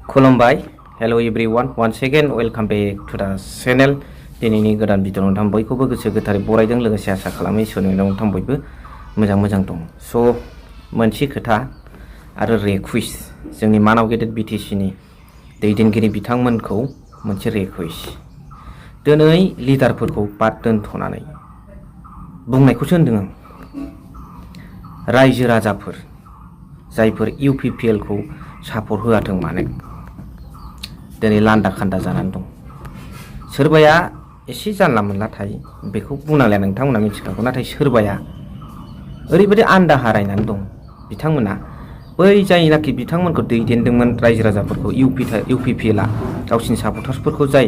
खुलुमबाय hello everyone once again welcome back to the channel दिनैनि गोदान भिडिअ नोंथां बयखौबो गोसो गोथारै बरायदों लोगोसे आसा खालामो इसोरनि नोंथां बयबो मोजां दं स' मोनसे खोथा आरो रिक्वेस्ट जोंनि मानाव गेदेर बिटिसि नि दैदेनगिरि बिथांमोनखौ मोनसे रिक्वेस्ट दिनै लिडारफोरखौ बाद दोनथ'नानै बुंनायखौसो होनदों आं रायजो राजाफोर जायफोर UPPL खौ सापर्ट होआथों मानो दिनै लान्दा खान्दा जानानै दं सोरबाया एसे जानला मोनला थायो बेखौ बुंनांलाया नोंथांमोना मिथिखागौ नाथाय सोरबाया ओरैबायदि आन्दा हारायनानै दं बिथांमोना बै जायनाखि बिथांमोनखौ दैदेनदोंमोन रायजो राजाफोरखौ UPPL आ गावसिनि सापर्टार्सफोरखौ जाय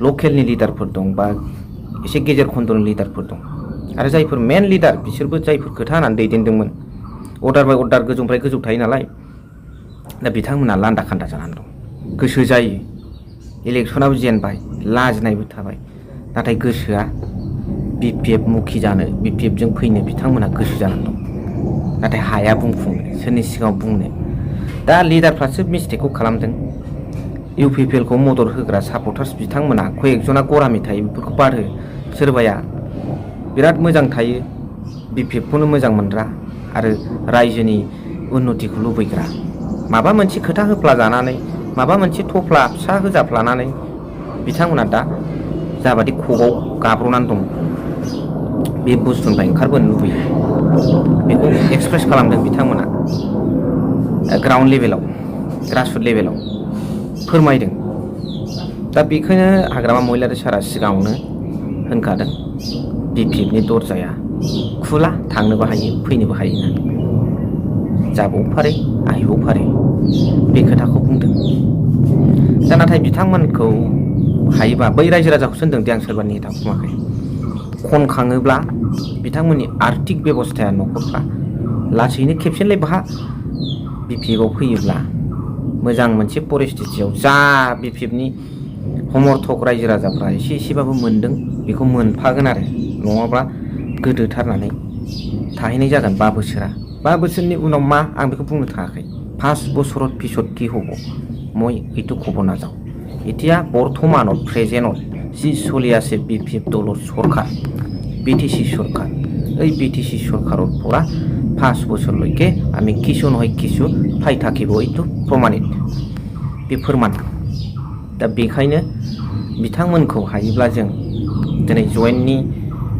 लकेलनि लिडारफोर दं बा एसे गेजेर खन्द'नि लिडारफोर दं आरो जायफोर मेन लिडार बिसोरबो जायफोर खोथा होनानै दैदेनदोंमोन अर्डार बाय अर्डार गोजौनिफ्राय गोजौ थायो नालाय दा बिथांमोना लान्दा खान्दा जानानै दं गोसो जायो इलेक्सनाबो जेनबाय लाजिनायबो थाबाय नाथाय गोसोआ BPF मुखि जानो BPF जों फैनो बिथांमोना गोसो जानानै दं नाथाय हाया बुंफुंनो सोरनि सिगाङाव बुंनो दा लिडारफ्रासो मिस्टेकखौ खालामदों UPPL खौ मदद होग्रा सापर्टार्स बिथांमोना कयेकजना गरामि थायो बेफोरखौ बाद हो सोरबाया बिराद मोजां थायो BPF खौनो मोजां मोनग्रा आरो रायजोनि उन्नतिखौ लुबैग्रा माबा मोनसे खोथा होफ्ला जानानै माबा मोनसे थफ्ला फिसा होजाफ्लानानै बिथांमोना दा जाबादि खबाव गाब्र'नानै दं बे बुस्थुनिफ्राय ओंखारबोनो लुबैयो बेखौ एक्सप्रेस खालामदों बिथांमोना ग्राउन्ड लेभेलाव ग्रासरुट लेभेलाव फोरमायदों दा बेखौनो हाग्रामा महिलारि सारा सिगाङावनो होनखादों BPF नि दरजाया खुला थांनोबो हायो फैनोबो हायो होननानै जाबाव फारै आइबाव फारै बे खोथाखौ बुंदों दा नाथाय बिथांमोनखौ हायोबा बै रायजो राजाखौसो होनदों दे आं सोरबा नेता बुङाखै खनखाङोब्ला बिथांमोननि आर्थिक बेबस्थाया न'खरफ्रा लासैनो खेबसेलाय बाहा BPF आव फैयोब्ला मोजां मोनसे परिस्थितियाव जा BPF नि समर्थक रायजो राजाफ्रा एसेबाबो मोनदों बेखौ मोनफागोन आरो नङाब्ला गोदोथारनानै थाहैनाय जागोन 5 बोसोरा 5 बोसोरनि उनाव मा आं बेखौ बुंनो थाङाखै 5 বছৰত পিছত কি হ'ব মই এইটো ক'ব নাযাওঁ এতিয়া বৰ্তমানত প্ৰেজেন্টত যি চলি আছে BPF দলৰ সরকার BTC সরকার এই BTC সরকাৰৰ পৰা 5 বছৰলৈকে আমি কিছু নহয় কিছু পাই থাকিব এইটো প্ৰমাণিত बे फोरमान दा बेखायनो बिथांमोनखौ हायोब्ला जों दिनै जयेन्टनि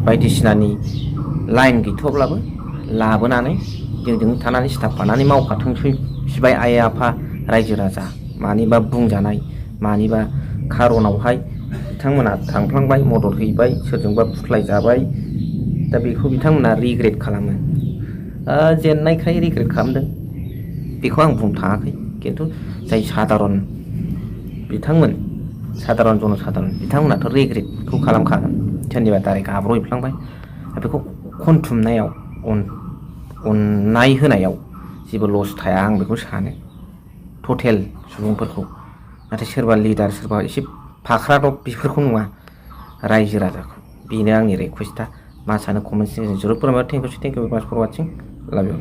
बायदिसिनानि लाइन गैथ'ब्लाबो लाबोनानै जोंजों थानानै सिथाबफानानै मावफाथोंसै सिबाय आइ आफा रायजो राजा मानिबा बुंजानाय मानिबा खारनावहाय बिथांमोना थांफ्लांबाय मदद हैबाय सोरजोंबा फुस्लाय जाबाय दा बेखौ बिथांमोना रिग्रेट खालामो जेननायखाय रिग्रेट खालामदों बेखौ आं बुंनो थाङाखै खिन्थु जाय साधारन बिथांमोन साधारन जनसाधारन बिथांमोनाथ' रिग्रेटखौ खालामखागोन सोरनिबा दारै गाब्र'हैफ्लांबाय बेखौ खनथुमनायाव अननाय होनायाव जेबो लस थाया आं बेखौ सानो टटेल सुबुंफोरखौ नाथाय सोरबा लिडार सोरबा एसे फाख्रादब बेफोरखौ नङा रायजो राजाखौ बेनो आंनि रिक्वेस्टआ मा सानो कमेन्ट सेक्सनाव जरुर फोरमाय थेंक इउ भेरि माच फर वाचिं लाभ इउ